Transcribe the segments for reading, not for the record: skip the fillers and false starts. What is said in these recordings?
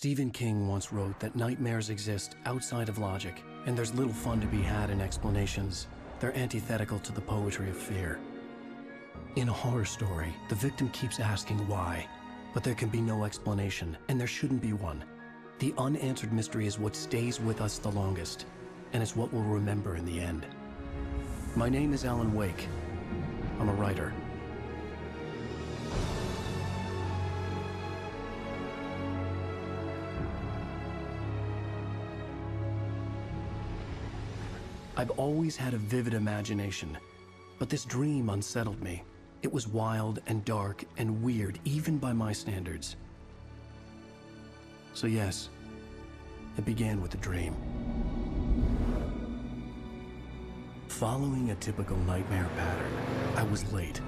Stephen King once wrote that nightmares exist outside of logic, and there's little fun to be had in explanations. They're antithetical to the poetry of fear. In a horror story, the victim keeps asking why, but there can be no explanation, and there shouldn't be one. The unanswered mystery is what stays with us the longest, and it's what we'll remember in the end. My name is Alan Wake. I'm a writer. I've always had a vivid imagination, but this dream unsettled me. It was wild and dark and weird, even by my standards. So yes, it began with a dream. Following a typical nightmare pattern, I was late,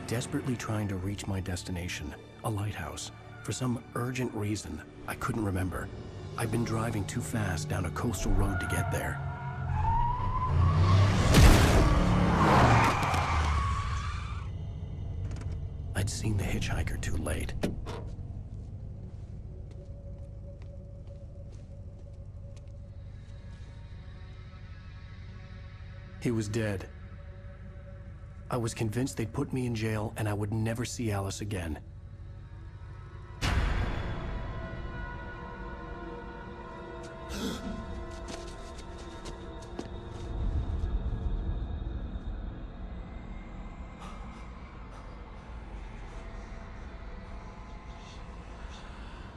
desperately trying to reach my destination, a lighthouse. For some urgent reason, I couldn't remember. I'd been driving too fast down a coastal road to get there. I'd seen the hitchhiker too late. He was dead. I was convinced they'd put me in jail and I would never see Alice again.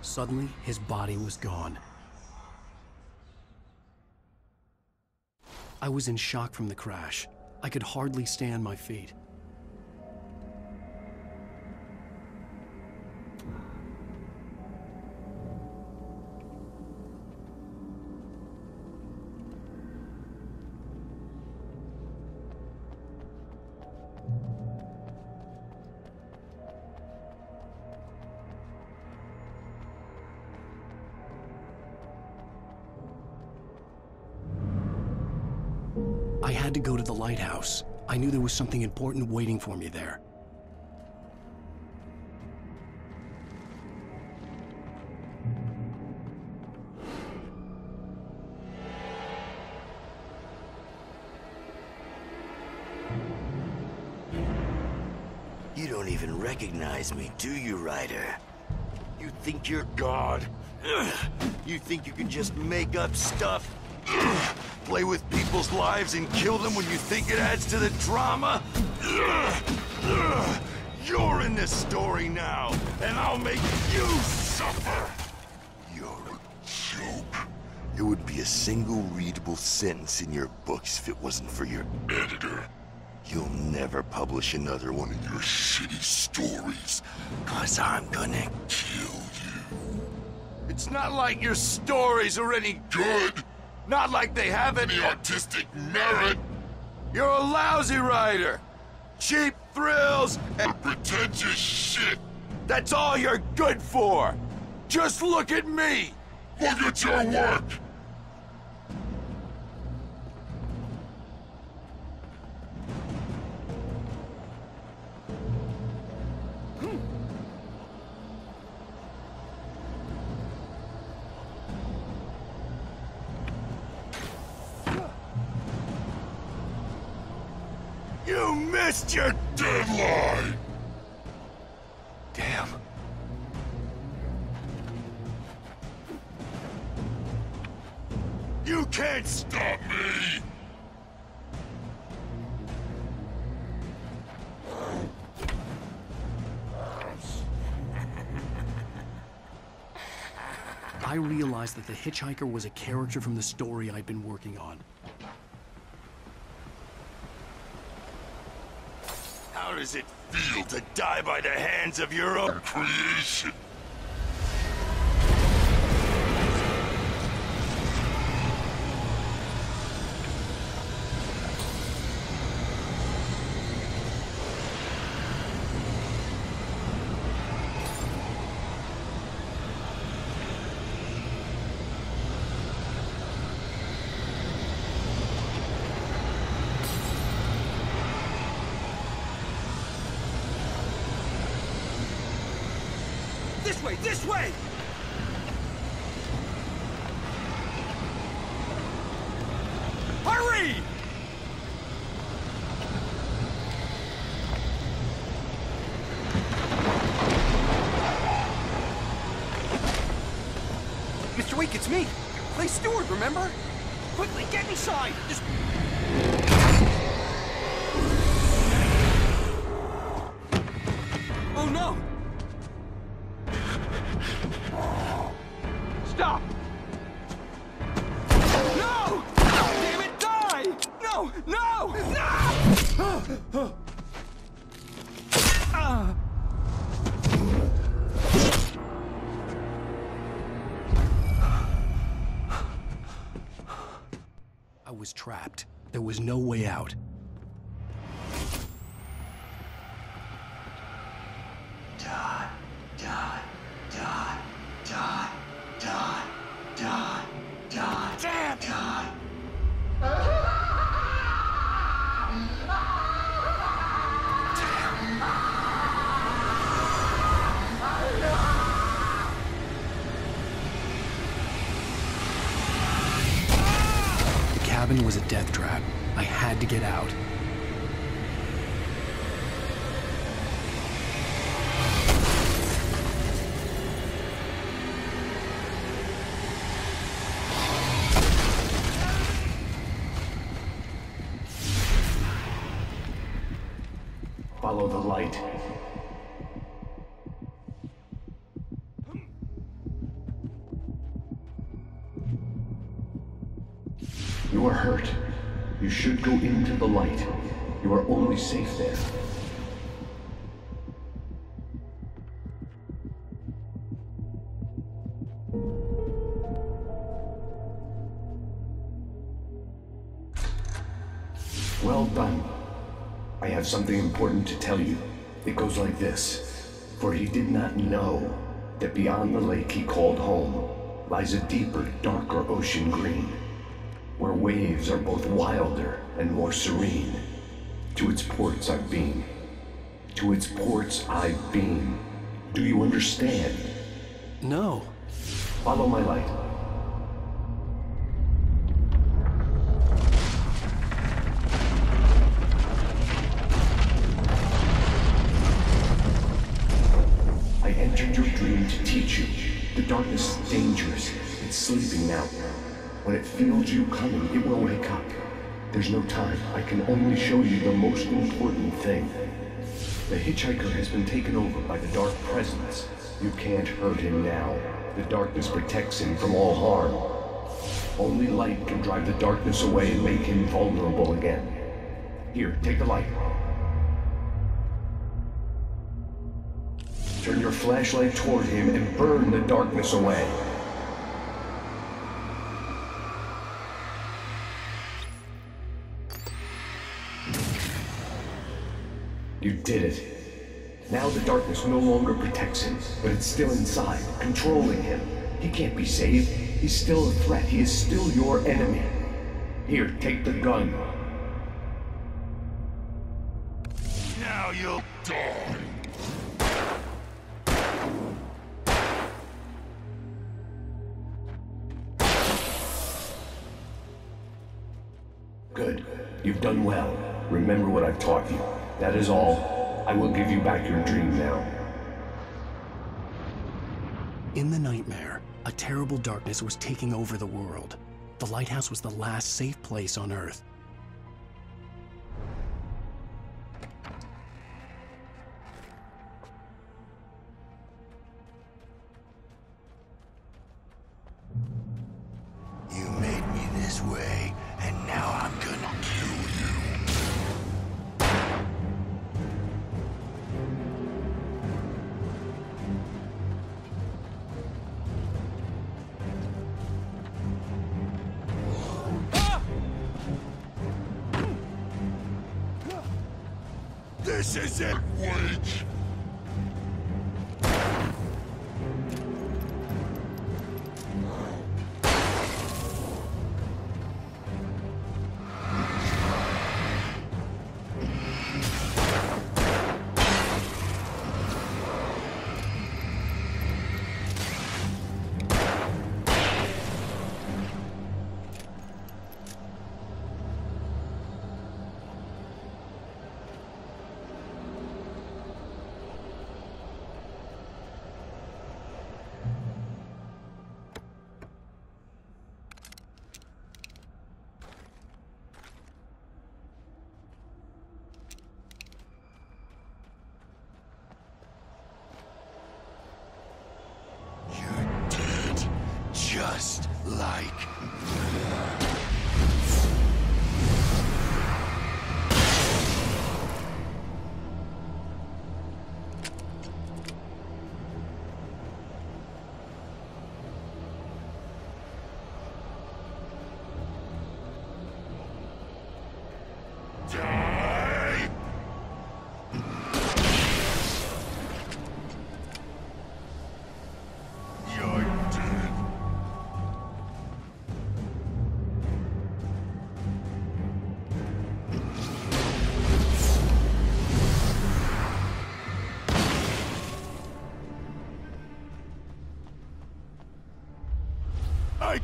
Suddenly, his body was gone. I was in shock from the crash. I could hardly stay on my feet. I had to go to the lighthouse. I knew there was something important waiting for me there. You don't even recognize me, do you, Ryder? You think you're God? You think you can just make up stuff? Play with people's lives and kill them when you think it adds to the drama? You're in this story now, and I'll make you suffer! You're a joke. It would be a single readable sentence in your books if it wasn't for your editor. You'll never publish another one of your shitty stories, 'cause I'm gonna kill you. It's not like your stories are any good. Not like they have any artistic merit. You're a lousy writer. Cheap thrills and pretentious shit. That's all you're good for. Just look at me. Look at your work. You missed your deadline! Damn. You can't stop me! I realized that the hitchhiker was a character from the story I'd been working on. How does it feel to die by the hands of your own creation? This way! This way! It's me! Play steward, remember? Quickly, get inside! Just... Oh no! Stop! No! Damn it, die! No! No! No! I was trapped. There was no way out. Die, die, die, die, die, die, die, Damn! die. The cabin was a death trap. I had to get out. Follow the light. You are hurt. You should go into the light. You are only safe there. Well done. I have something important to tell you. It goes like this. For he did not know that beyond the lake he called home lies a deeper, darker ocean green, where waves are both wilder and more serene. To its ports I've been. To its ports I've been. Do you understand? No. Follow my light. I entered your dream to teach you. The darkness is dangerous. It's sleeping now. When it feels you coming, it will wake up. There's no time. I can only show you the most important thing. The hitchhiker has been taken over by the dark presence. You can't hurt him now. The darkness protects him from all harm. Only light can drive the darkness away and make him vulnerable again. Here, take the light. Turn your flashlight toward him and burn the darkness away. You did it. Now the darkness no longer protects him, but it's still inside, controlling him. He can't be saved. He's still a threat. He is still your enemy. Here, take the gun. Now you'll die. Good. You've done well. Remember what I've taught you. That is all. I will give you back your dream now. In the nightmare, a terrible darkness was taking over the world. The lighthouse was the last safe place on Earth. You made me this way, and now I'm gonna kill you. This is it, wait!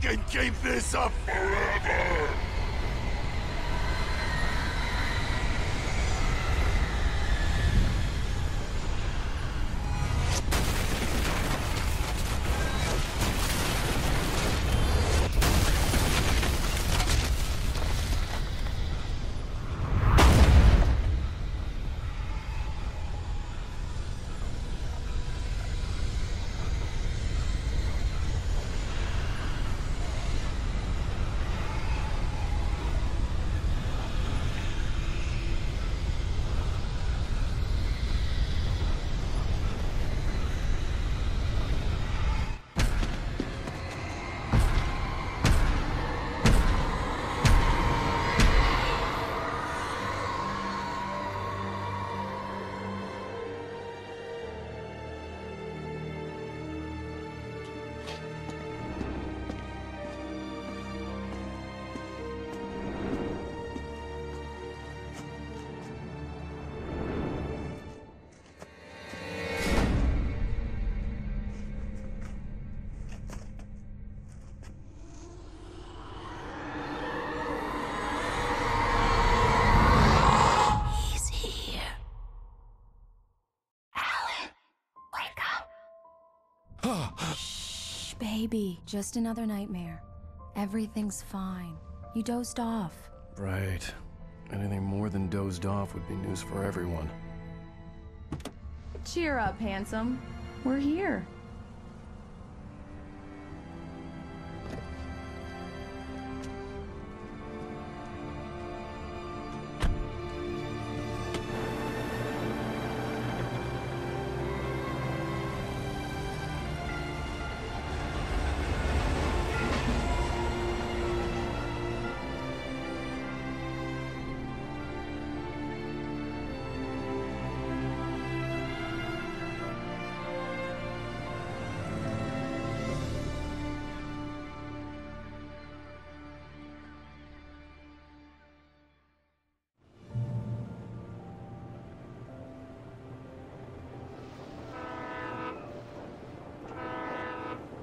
can keep this up forever! Shh, baby. Just another nightmare. Everything's fine. You dozed off. Right. Anything more than dozed off would be news for everyone. Cheer up, handsome. We're here.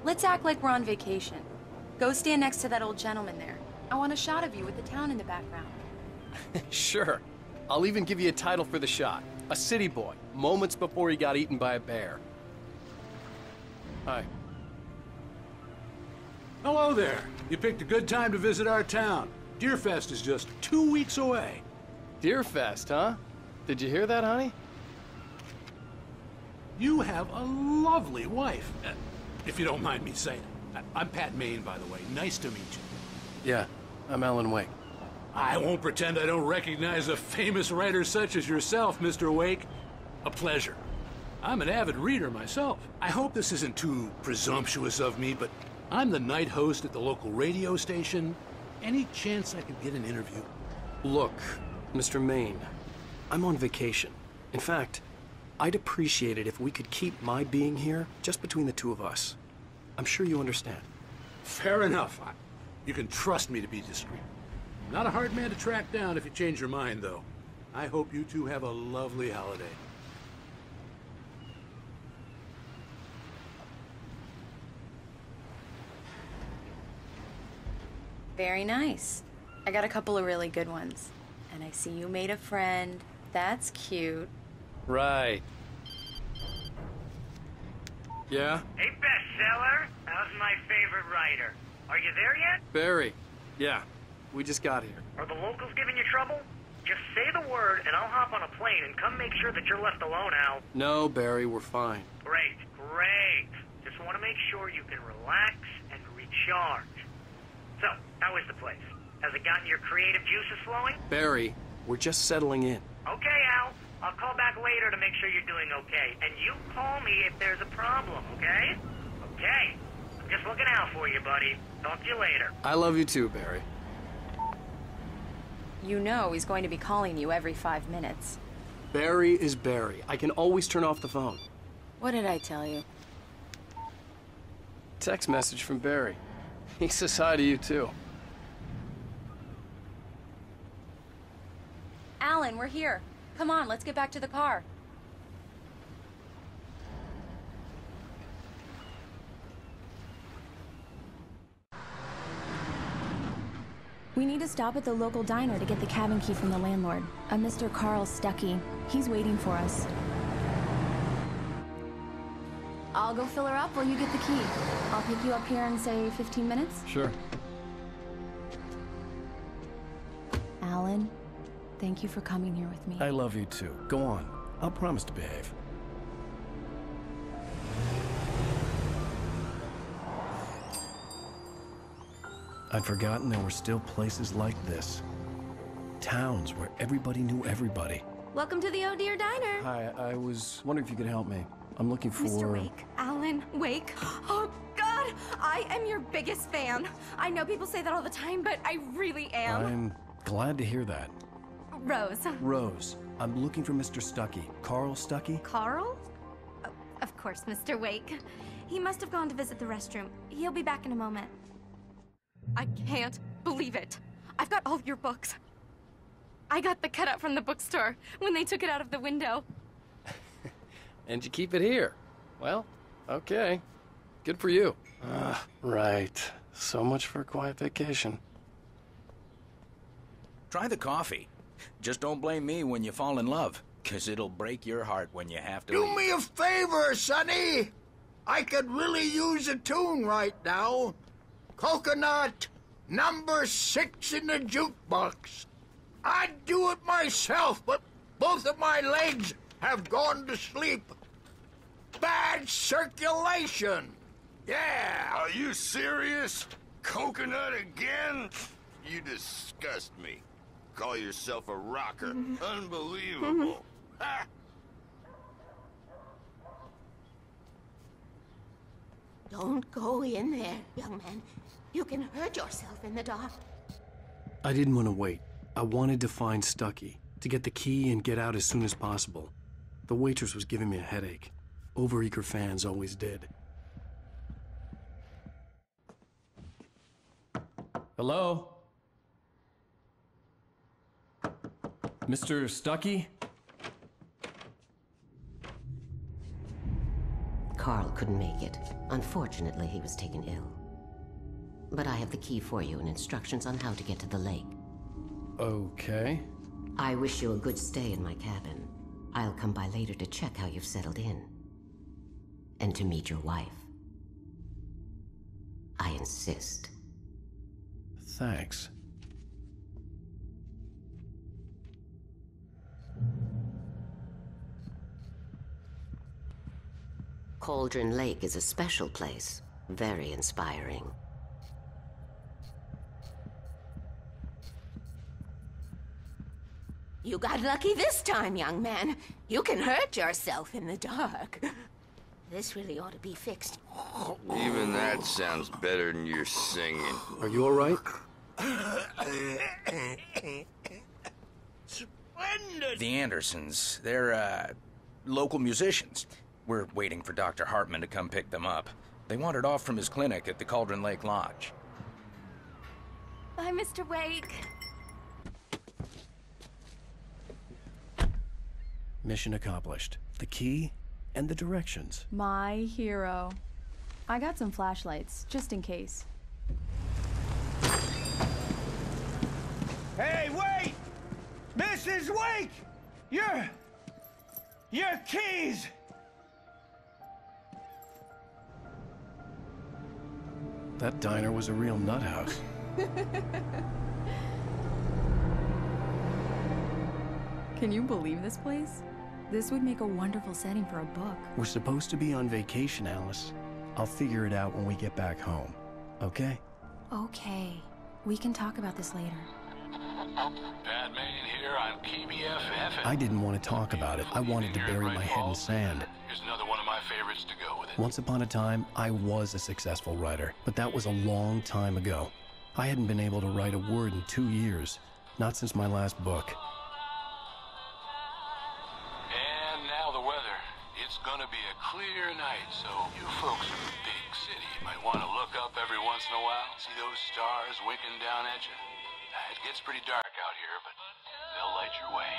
Let's act like we're on vacation. Go stand next to that old gentleman there. I want a shot of you with the town in the background. Sure. I'll even give you a title for the shot. A city boy, moments before he got eaten by a bear. Hi. Hello there. You picked a good time to visit our town. Deerfest is just 2 weeks away. Deerfest, huh? Did you hear that, honey? You have a lovely wife. If you don't mind me saying it. I'm Pat Maine, by the way. Nice to meet you. Yeah, I'm Alan Wake. I won't pretend I don't recognize a famous writer such as yourself, Mr. Wake. A pleasure. I'm an avid reader myself. I hope this isn't too presumptuous of me, but I'm the night host at the local radio station. Any chance I could get an interview? Look, Mr. Maine, I'm on vacation. In fact, I'd appreciate it if we could keep my being here just between the two of us. I'm sure you understand. Fair enough. You can trust me to be discreet. Not a hard man to track down if you change your mind, though. I hope you two have a lovely holiday. Very nice. I got a couple of really good ones. And I see you made a friend. That's cute. Right. Yeah? Hey, bestseller. How's my favorite writer? Are you there yet? Barry. Yeah. We just got here. Are the locals giving you trouble? Just say the word and I'll hop on a plane and come make sure that you're left alone, Al. No, Barry, we're fine. Great, great. Just want to make sure you can relax and recharge. So, how is the place? Has it gotten your creative juices flowing? Barry, we're just settling in. Okay, Al. I'll call back later to make sure you're doing okay. And you call me if there's a problem, okay? Okay. I'm just looking out for you, buddy. Talk to you later. I love you too, Barry. You know he's going to be calling you every 5 minutes. Barry is Barry. I can always turn off the phone. What did I tell you? Text message from Barry. He says hi to you too. Alan, we're here. Come on, let's get back to the car. We need to stop at the local diner to get the cabin key from the landlord, a Mr. Carl Stuckey. He's waiting for us. I'll go fill her up while you get the key. I'll pick you up here in, say, 15 minutes? Sure. Alan, thank you for coming here with me. I love you too. Go on. I'll promise to behave. I'd forgotten there were still places like this. Towns where everybody knew everybody. Welcome to the Oh Dear Diner. Hi, I was wondering if you could help me. I'm looking for... Mr. Wake. Alan Wake. Oh, God! I am your biggest fan. I know people say that all the time, but I really am. I'm glad to hear that. Rose. Rose, I'm looking for Mr. Stuckey. Carl Stuckey? Carl? Oh, of course, Mr. Wake. He must have gone to visit the restroom. He'll be back in a moment. I can't believe it. I've got all your books. I got the cutout from the bookstore when they took it out of the window. And you keep it here. Well, okay. Good for you. Right. So much for a quiet vacation. Try the coffee. Just don't blame me when you fall in love, 'cause it'll break your heart when you have to Do leave. me a favor, Sonny. I could really use a tune right now. Coconut, number 6 in the jukebox. I'd do it myself, but both of my legs have gone to sleep. Bad circulation. Yeah. Are you serious? Coconut again? You disgust me. Call yourself a rocker. Unbelievable. Ha! Don't go in there, young man. You can hurt yourself in the dark. I didn't want to wait. I wanted to find Stuckey, to get the key and get out as soon as possible. The waitress was giving me a headache. Overeager fans always did. Hello? Mr. Stuckey? Carl couldn't make it. Unfortunately, he was taken ill. But I have the key for you and instructions on how to get to the lake. Okay. I wish you a good stay in my cabin. I'll come by later to check how you've settled in. And to meet your wife. I insist. Thanks. Cauldron Lake is a special place. Very inspiring. You got lucky this time, young man. You can hurt yourself in the dark. This really ought to be fixed. Even that sounds better than your singing. Are you all right? Splendid. The Andersons, they're, local musicians. We're waiting for Dr. Hartman to come pick them up. They wandered off from his clinic at the Cauldron Lake Lodge. Bye, Mr. Wake. Mission accomplished. The key and the directions. My hero. I got some flashlights, just in case. Hey, wait! Mrs. Wake! Your keys! That diner was a real nut house. Can you believe this place? This would make a wonderful setting for a book. We're supposed to be on vacation, Alice. I'll figure it out when we get back home. Okay? Okay. We can talk about this later. Bad man here on KBFF. I didn't want to talk about it. I wanted to bury my head in sand. Here's another one of my favorites to go with it. Once upon a time, I was a successful writer, but that was a long time ago. I hadn't been able to write a word in 2 years. Not since my last book. And now the weather. It's gonna be a clear night, so you folks in the big city might want to look up every once in a while, see those stars winking down at you. It gets pretty dark out here, but they'll light your way.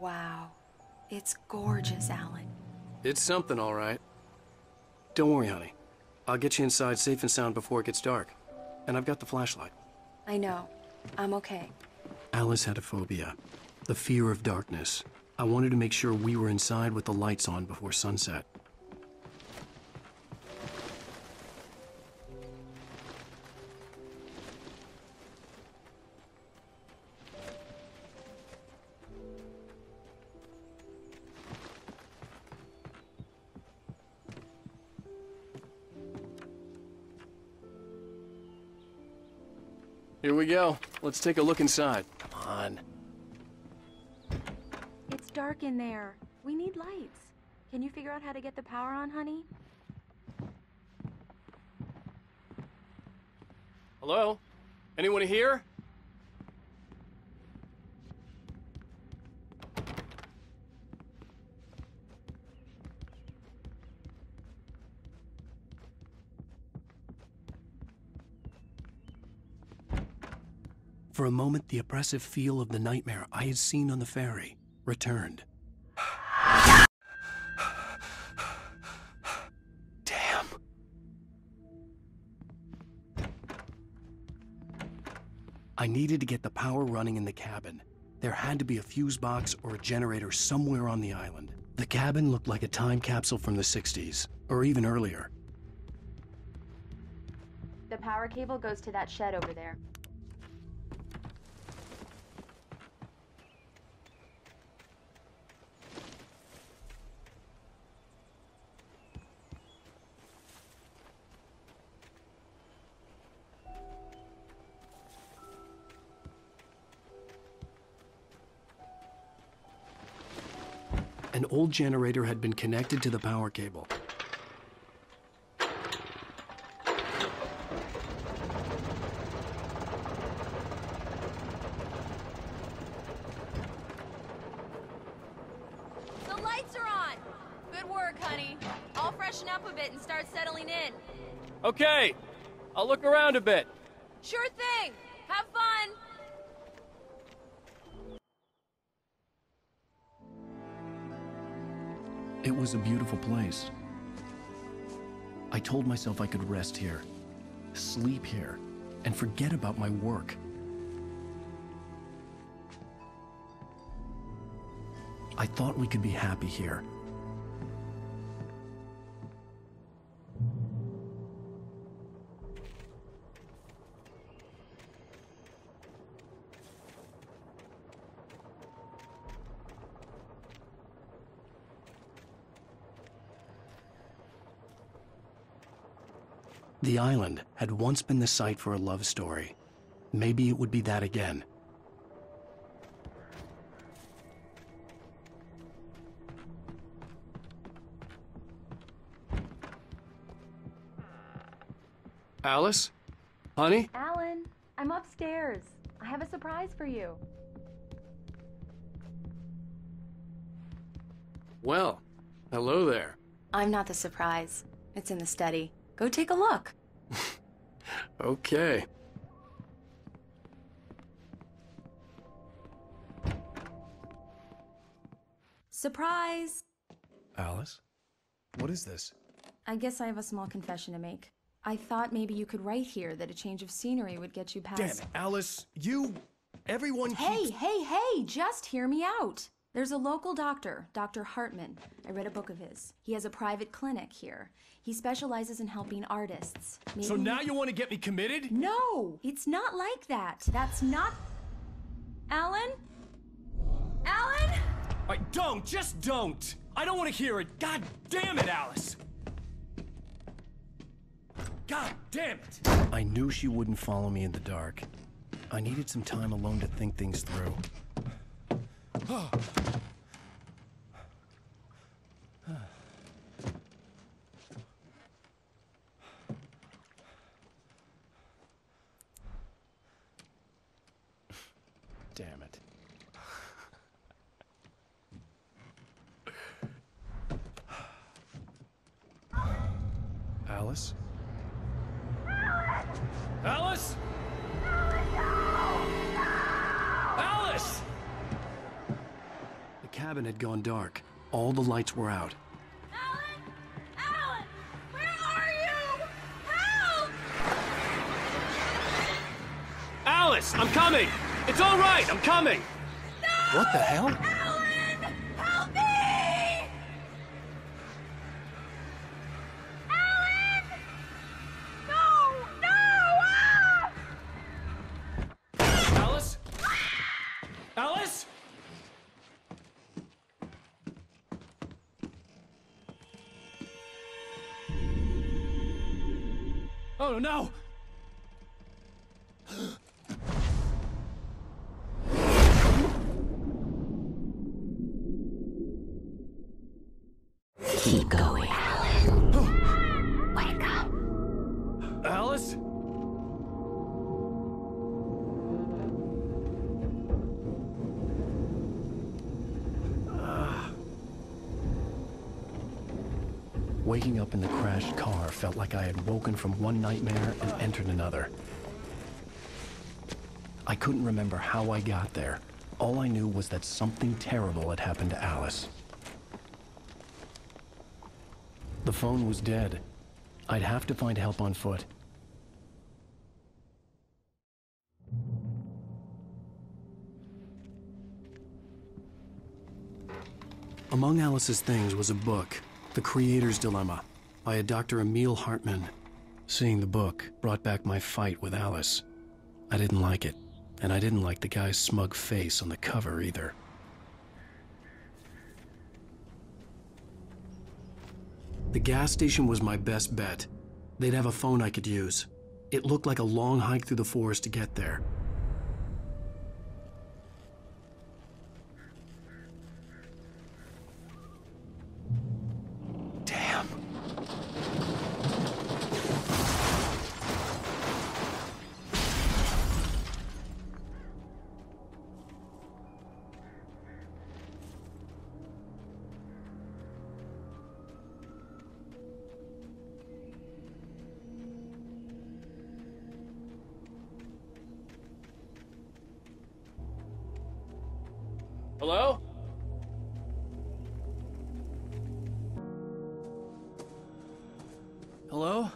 Wow. It's gorgeous, Alan. It's something, all right. Don't worry, honey. I'll get you inside safe and sound before it gets dark. And I've got the flashlight. I know. I'm okay. Alice had a phobia. The fear of darkness. I wanted to make sure we were inside with the lights on before sunset. Here we go. Let's take a look inside. Come on. It's dark in there. We need lights. Can you figure out how to get the power on, honey? Hello? Anyone here? For a moment, the oppressive feel of the nightmare I had seen on the ferry returned. Damn. I needed to get the power running in the cabin. There had to be a fuse box or a generator somewhere on the island. The cabin looked like a time capsule from the 60s, or even earlier. The power cable goes to that shed over there. An old generator had been connected to the power cable. The lights are on! Good work, honey. I'll freshen up a bit and start settling in. Okay. I'll look around a bit. Sure thing! Have fun! It was a beautiful place. I told myself I could rest here, sleep here, and forget about my work. I thought we could be happy here. The island had once been the site for a love story. Maybe it would be that again. Alice? Honey? Alan, I'm upstairs. I have a surprise for you. Well, hello there. I'm not the surprise. It's in the study. Go take a look. Okay. Surprise! Alice? What is this? I guess I have a small confession to make. I thought maybe you could write here that a change of scenery would get you past... Damn it, Alice, everyone keeps... Hey, just hear me out. There's a local doctor, Dr. Hartman. I read a book of his. He has a private clinic here. He specializes in helping artists. Maybe... So now you want to get me committed? No, it's not like that. That's not... Alan? Alan? Just don't! I don't want to hear it! God damn it, Alice! God damn it! I knew she wouldn't follow me in the dark. I needed some time alone to think things through. Damn it. Alice? Alice? Alice! The cabin had gone dark. All the lights were out. Alan! Alan! Where are you? Help! Alice, I'm coming! It's all right, I'm coming! No! What the hell? Alan! Help me! Alan! No! No! Ah! Alice? Alice? Oh no! Keep going. Wake up! Alice? Waking up in the crashed car felt like I had woken from one nightmare and entered another. I couldn't remember how I got there. All I knew was that something terrible had happened to Alice. The phone was dead. I'd have to find help on foot. Among Alice's things was a book, The Creator's Dilemma, by a Dr. Emil Hartman. Seeing the book brought back my fight with Alice. I didn't like it, and I didn't like the guy's smug face on the cover either. The gas station was my best bet. They'd have a phone I could use. It looked like a long hike through the forest to get there. Damn. Hello? Hello?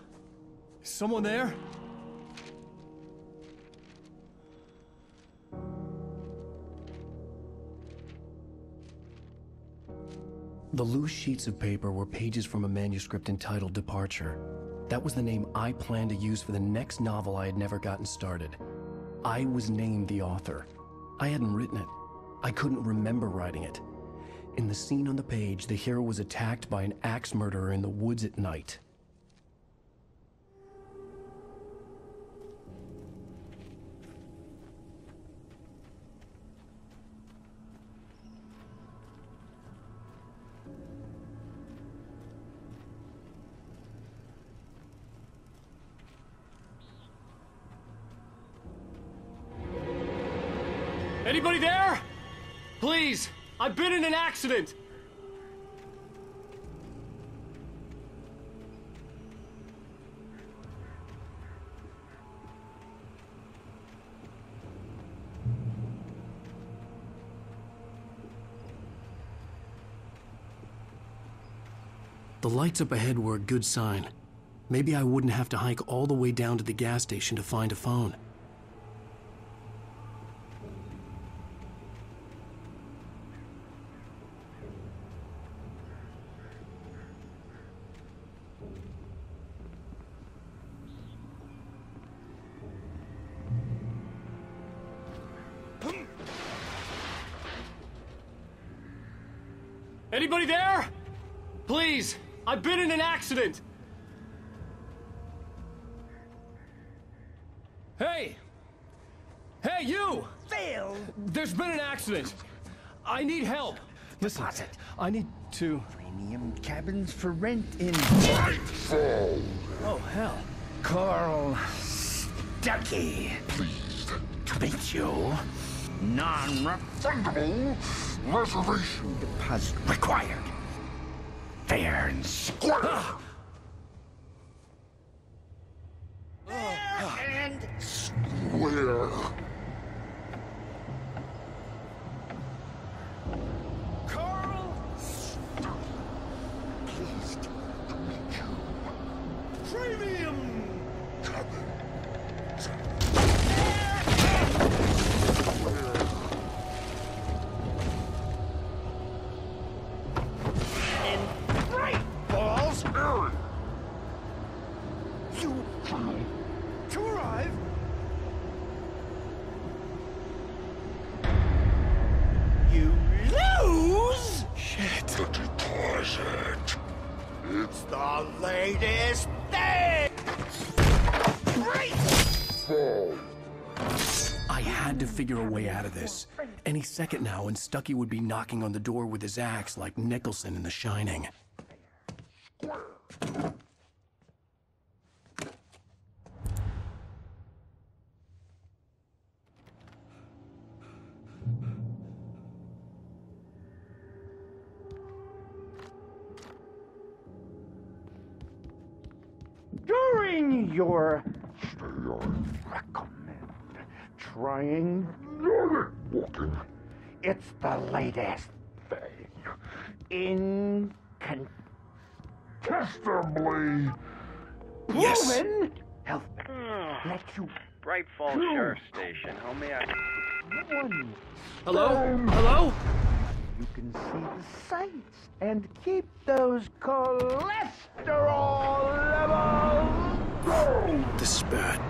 Is someone there? The loose sheets of paper were pages from a manuscript entitled Departure. That was the name I planned to use for the next novel I had never gotten started. I was named the author. I hadn't written it. I couldn't remember writing it. In the scene on the page, the hero was attacked by an axe murderer in the woods at night. Anybody there? Please, I've been in an accident. The lights up ahead were a good sign. Maybe I wouldn't have to hike all the way down to the gas station to find a phone. Anybody there? Please, I've been in an accident. Hey! Hey, you! Phil! There's been an accident. I need help. Listen, Deposit. I need to... Premium cabins for rent in Nightfall! Oh, hell. Carl Stuckey. Pleased To meet you. Non-refundable reservation deposit required. Fair and square. Fair and Where? Carl It's the latest thing! I had to figure a way out of this. Any second now, and Stucky would be knocking on the door with his axe like Nicholson in The Shining. During your recommend trying walking. It's the latest thing. Incontestably proven health let you Bright Falls Sheriff Station. How may I... Hello? Hello? You can see the sights and keep those cholesterol levels low. This is bad.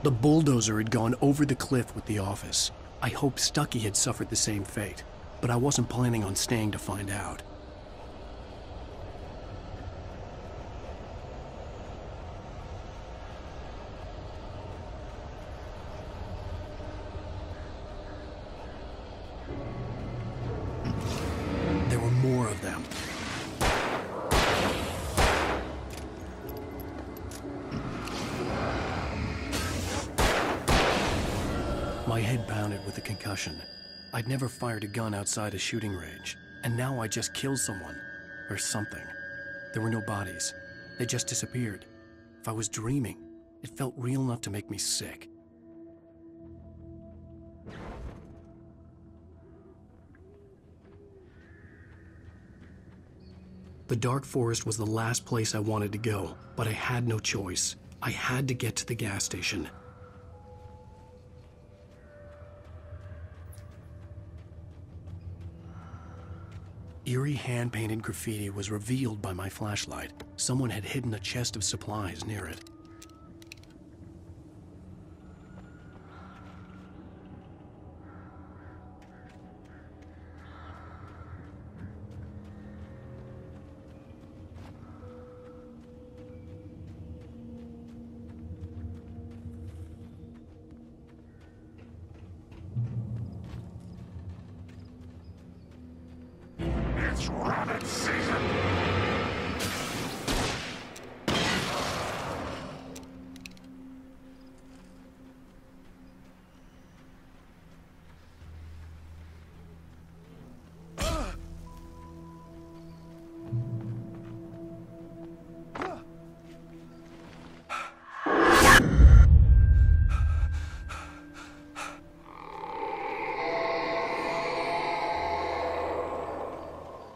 The bulldozer had gone over the cliff with the office. I hoped Stucky had suffered the same fate, but I wasn't planning on staying to find out. There were more of them. My head pounded with a concussion. I'd never fired a gun outside a shooting range, and now I just killed someone. Or something. There were no bodies. They just disappeared. If I was dreaming, it felt real enough to make me sick. The dark forest was the last place I wanted to go, but I had no choice. I had to get to the gas station. Eerie hand-painted graffiti was revealed by my flashlight. Someone had hidden a chest of supplies near it. It's rabbit season!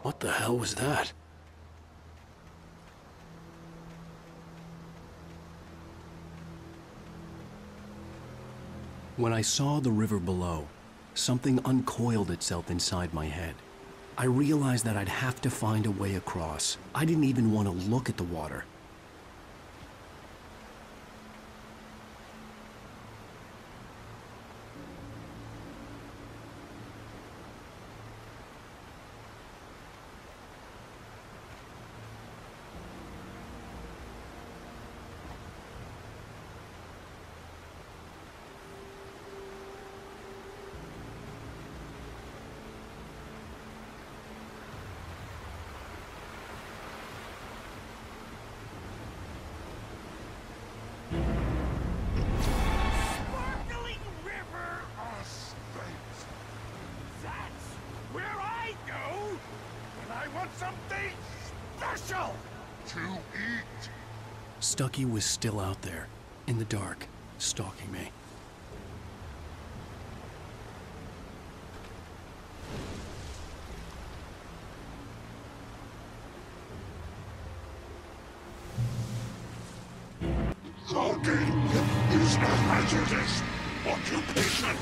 What the hell was that? When I saw the river below, something uncoiled itself inside my head. I realized that I'd have to find a way across. I didn't even want to look at the water. Something special to eat. Stucky was still out there, in the dark, stalking me. Walking is a hazardous occupation.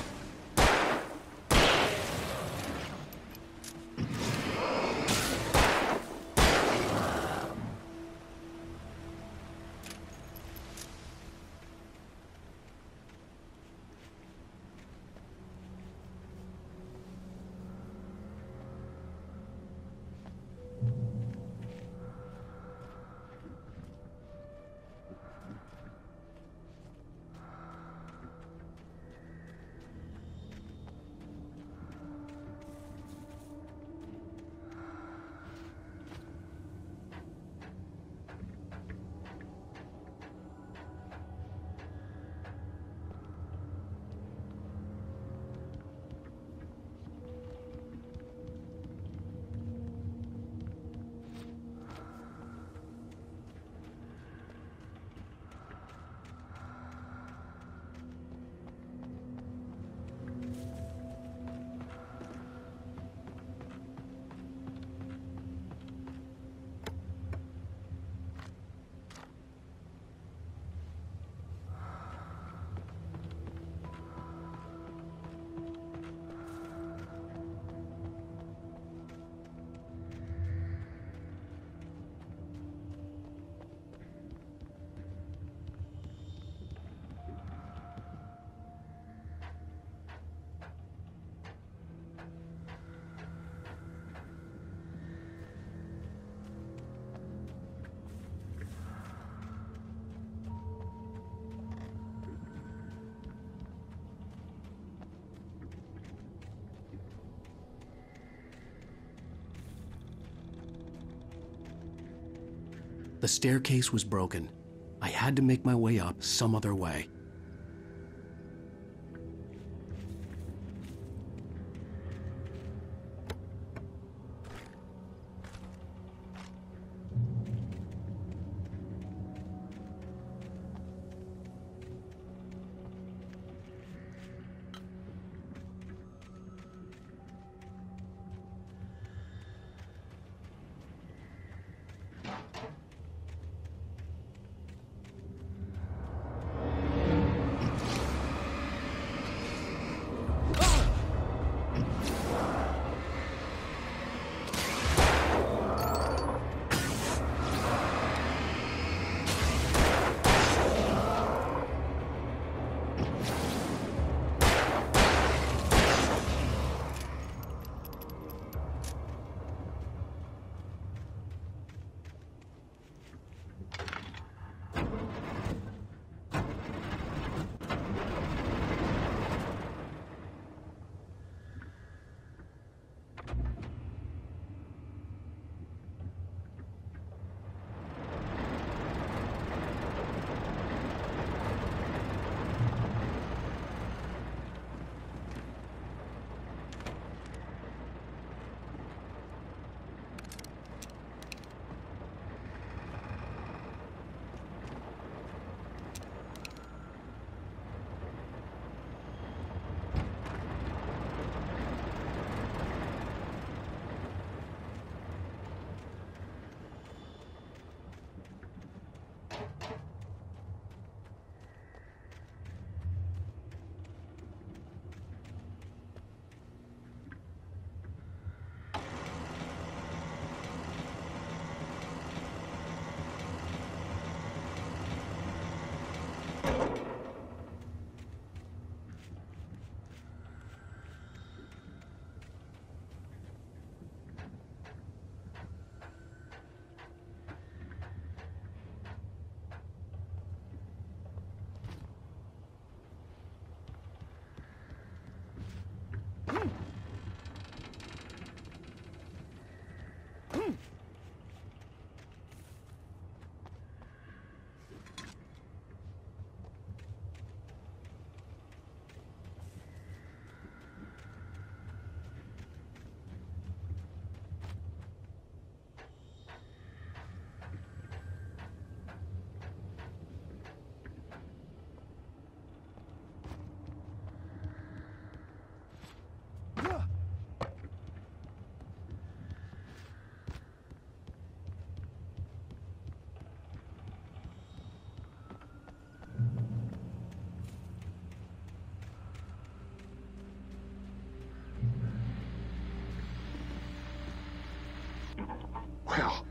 The staircase was broken. I had to make my way up some other way.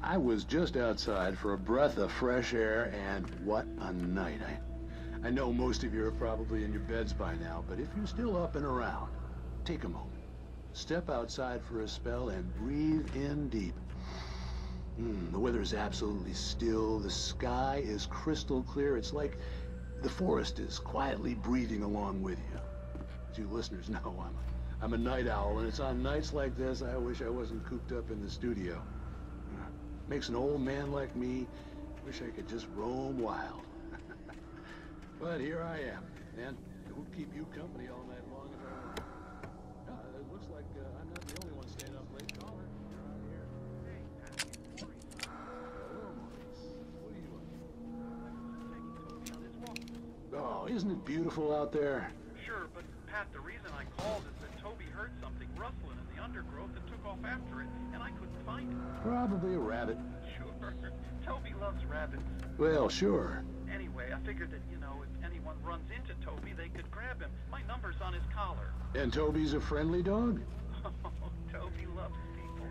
I was just outside for a breath of fresh air, and what a night. I know most of you are probably in your beds by now, but if you're still up and around, take a moment. Step outside for a spell and breathe in deep. The weather is absolutely still. The sky is crystal clear. It's like the forest is quietly breathing along with you. As you listeners know, I'm a night owl, and it's on nights like this I wish I wasn't cooped up in the studio. Makes an old man like me wish I could just roam wild. But here I am, and it will keep you company all night long if I want. It looks like I'm not the only one staying up late. Caller, you're on here. Hello, Maurice. What are you up to? Oh, isn't it beautiful out there? Sure, but Pat, the reason I called is that Toby heard something rustling in the undergrowth and took off after it, and I couldn't find it. Probably a rabbit. Sure. Toby loves rabbits. Well, sure. Anyway, I figured that, you know, if anyone runs into Toby, they could grab him. My number's on his collar. And Toby's a friendly dog? Oh, Toby loves people.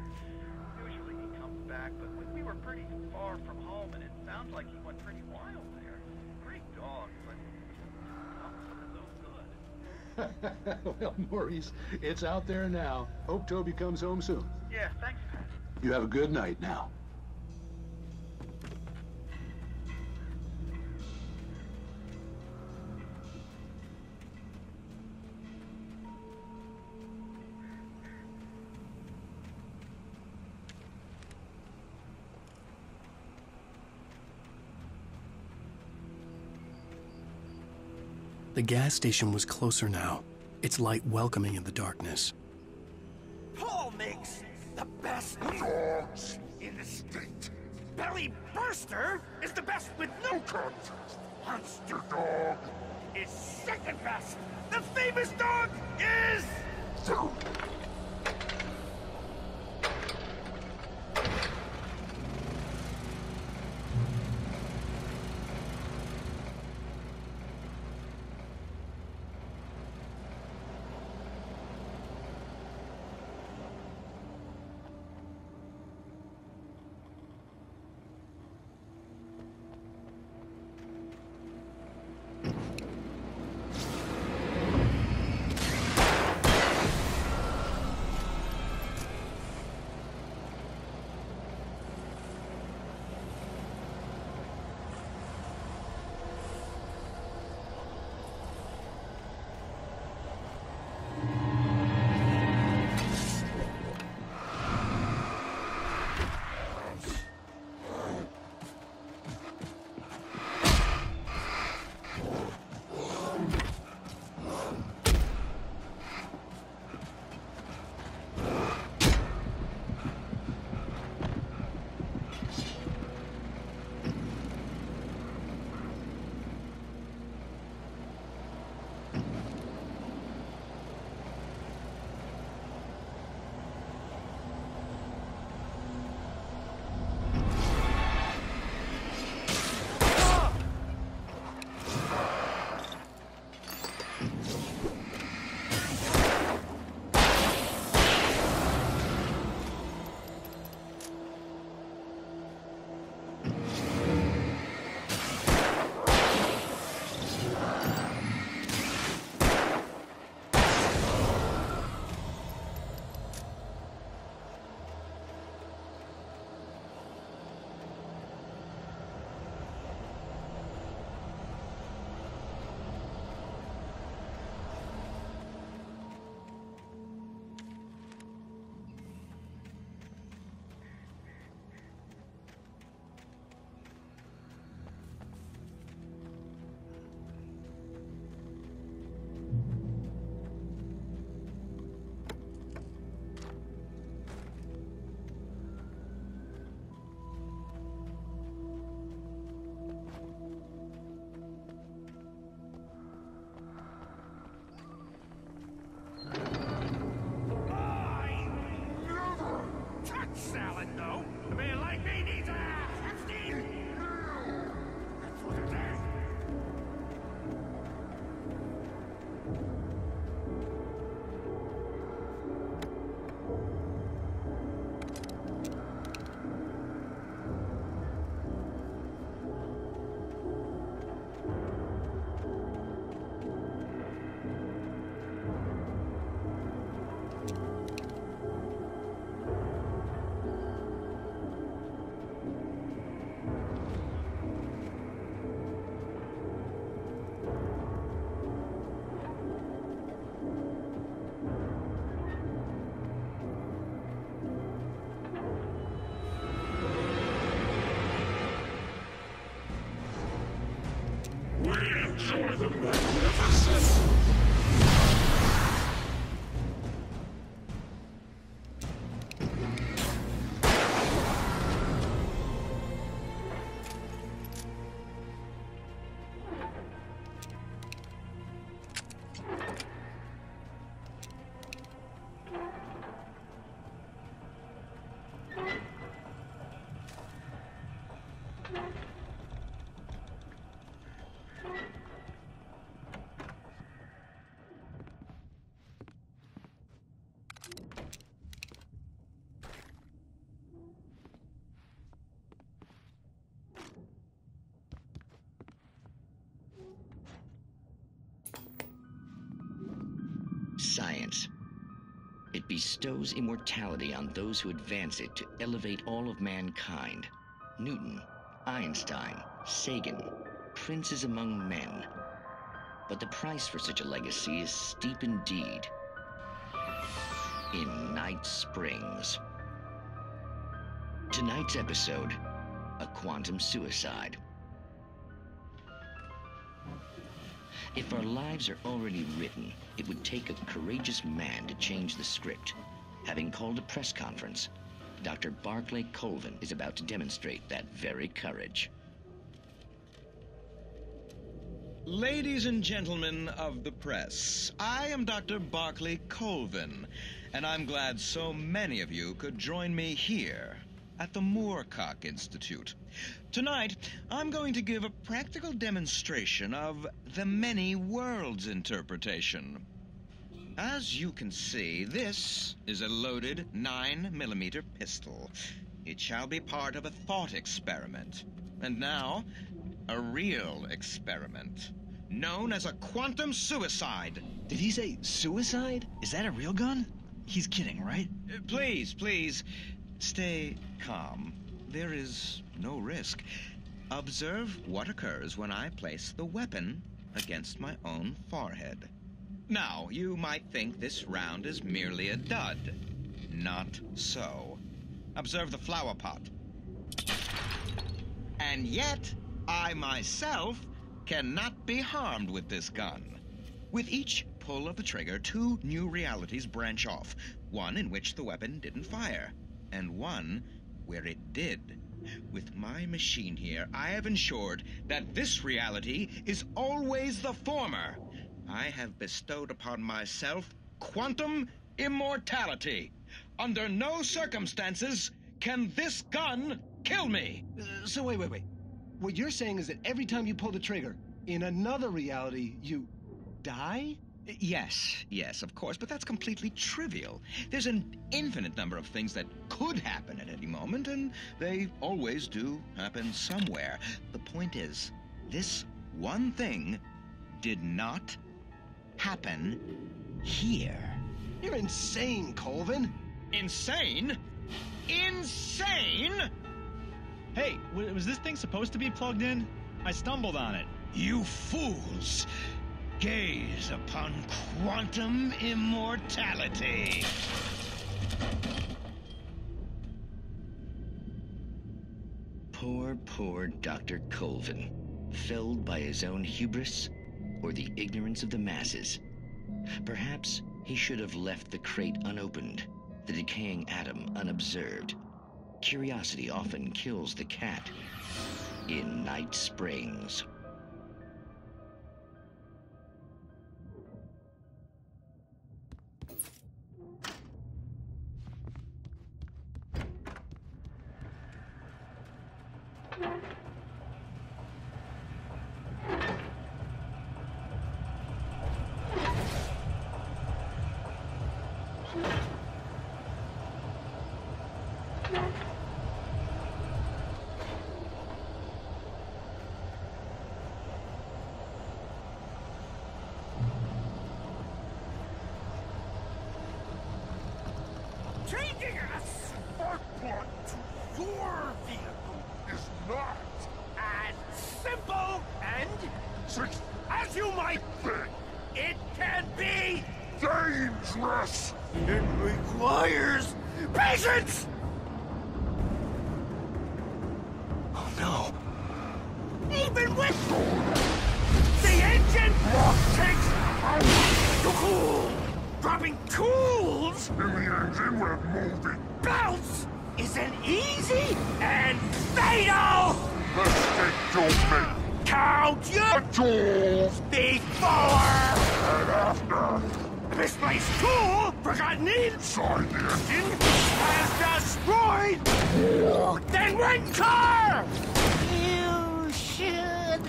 Usually he comes back, but we were pretty far from home, and it sounds like he went pretty wild there. Great dog, but so good. Well, Maurice, it's out there now. Hope Toby comes home soon. Yeah, thanks, Pat. You have a good night now. The gas station was closer now, its light welcoming in the darkness. Paul makes the best dogs in the state. Belly Burster is the best with no contest. Monster Dog is second best. The famous dog is... enjoy the magnificent! Science. It bestows immortality on those who advance it to elevate all of mankind. Newton, Einstein, Sagan, princes among men. But the price for such a legacy is steep indeed. In Night Springs. Tonight's episode, a quantum suicide. If our lives are already written, it would take a courageous man to change the script. Having called a press conference, Dr. Barclay Colvin is about to demonstrate that very courage. Ladies and gentlemen of the press, I am Dr. Barclay Colvin, and I'm glad so many of you could join me here at the Moorcock Institute. Tonight, I'm going to give a practical demonstration of the many worlds interpretation. As you can see, this is a loaded 9mm pistol. It shall be part of a thought experiment. And now, a real experiment, known as a quantum suicide. Did he say suicide? Is that a real gun? He's kidding, right? Please, stay calm. There is no risk. Observe what occurs when I place the weapon against my own forehead. Now, you might think this round is merely a dud. Not so. Observe the flower pot. And yet, I myself cannot be harmed with this gun. With each pull of the trigger, two new realities branch off. One in which the weapon didn't fire, and one where it did. With my machine here, I have ensured that this reality is always the former. I have bestowed upon myself quantum immortality. Under no circumstances can this gun kill me. So wait. What you're saying is that every time you pull the trigger, in another reality, you die? Yes, of course, but that's completely trivial. There's an infinite number of things that could happen at any moment, and they always do happen somewhere. The point is, this one thing did not happen here. You're insane, Colvin. Insane? Insane? Hey, was this thing supposed to be plugged in? I stumbled on it. You fools! Gaze upon quantum immortality. Poor Dr. Colvin, felled by his own hubris or the ignorance of the masses. Perhaps he should have left the crate unopened, the decaying atom unobserved. Curiosity often kills the cat. In Night Springs. Changing a spark plug to your vehicle is not as simple and as you might think. It can be dangerous. It requires patience. Oh no. Even with the cool! Dropping tools in the engine we're moving belts isn't easy and fatal! Let's take to me. Count your tools before and after. The misplaced tool forgotten inside the engine has destroyed. Then rent car! You should.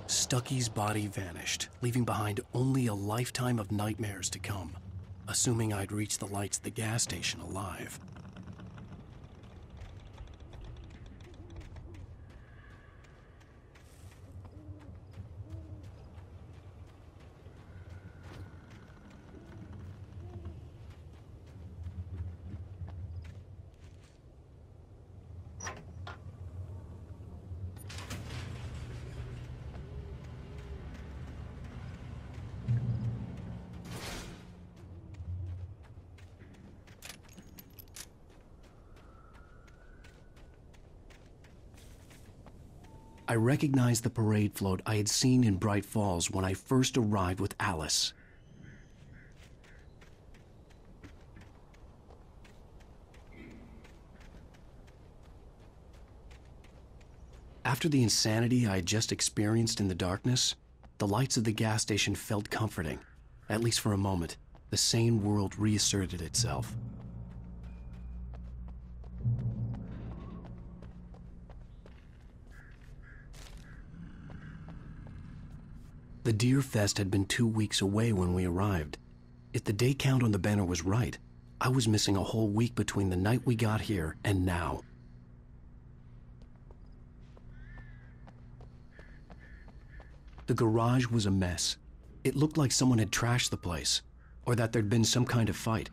Stucky's body vanished, leaving behind only a lifetime of nightmares to come, assuming I'd reached the lights of the gas station alive. I recognized the parade float I had seen in Bright Falls when I first arrived with Alice. After the insanity I had just experienced in the darkness, the lights of the gas station felt comforting. At least for a moment, the sane world reasserted itself. The Deer Fest had been 2 weeks away when we arrived. If the day count on the banner was right, I was missing a whole week between the night we got here and now. The garage was a mess. It looked like someone had trashed the place, or that there'd been some kind of fight.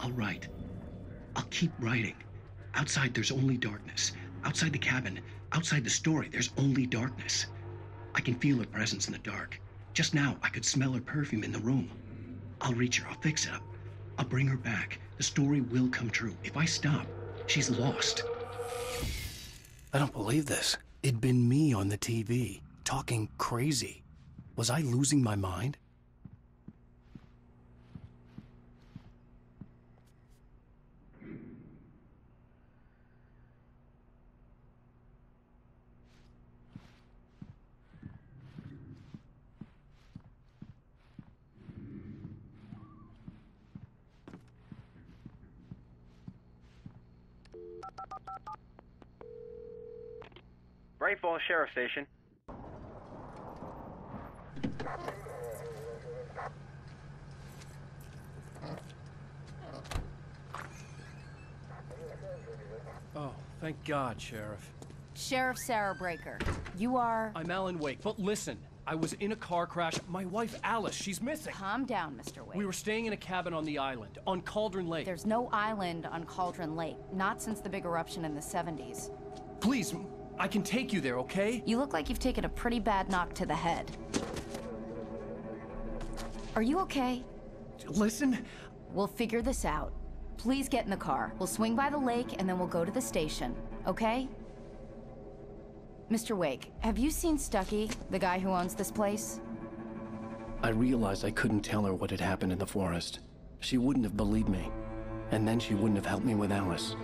I'll write. I'll keep writing. Outside, there's only darkness. Outside the cabin, outside the story, there's only darkness. I can feel her presence in the dark. Just now, I could smell her perfume in the room. I'll reach her. I'll fix it up. I'll bring her back. The story will come true. If I stop, she's lost. I don't believe this. It'd been me on the TV, talking crazy. Was I losing my mind? Bright Falls Sheriff Station. Oh, thank God, Sheriff. Sheriff Sarah Breaker. You are... I'm Alan Wake, but listen. I was in a car crash. My wife, Alice, she's missing. Calm down, Mr. Wake. We were staying in a cabin on the island, on Cauldron Lake. There's no island on Cauldron Lake. Not since the big eruption in the 70s. Please, I can take you there, okay? You look like you've taken a pretty bad knock to the head. Are you okay? Listen. We'll figure this out. Please get in the car. We'll swing by the lake and then we'll go to the station, okay? Mr. Wake, have you seen Stucky, the guy who owns this place? I realized I couldn't tell her what had happened in the forest. She wouldn't have believed me. And then she wouldn't have helped me with Alice.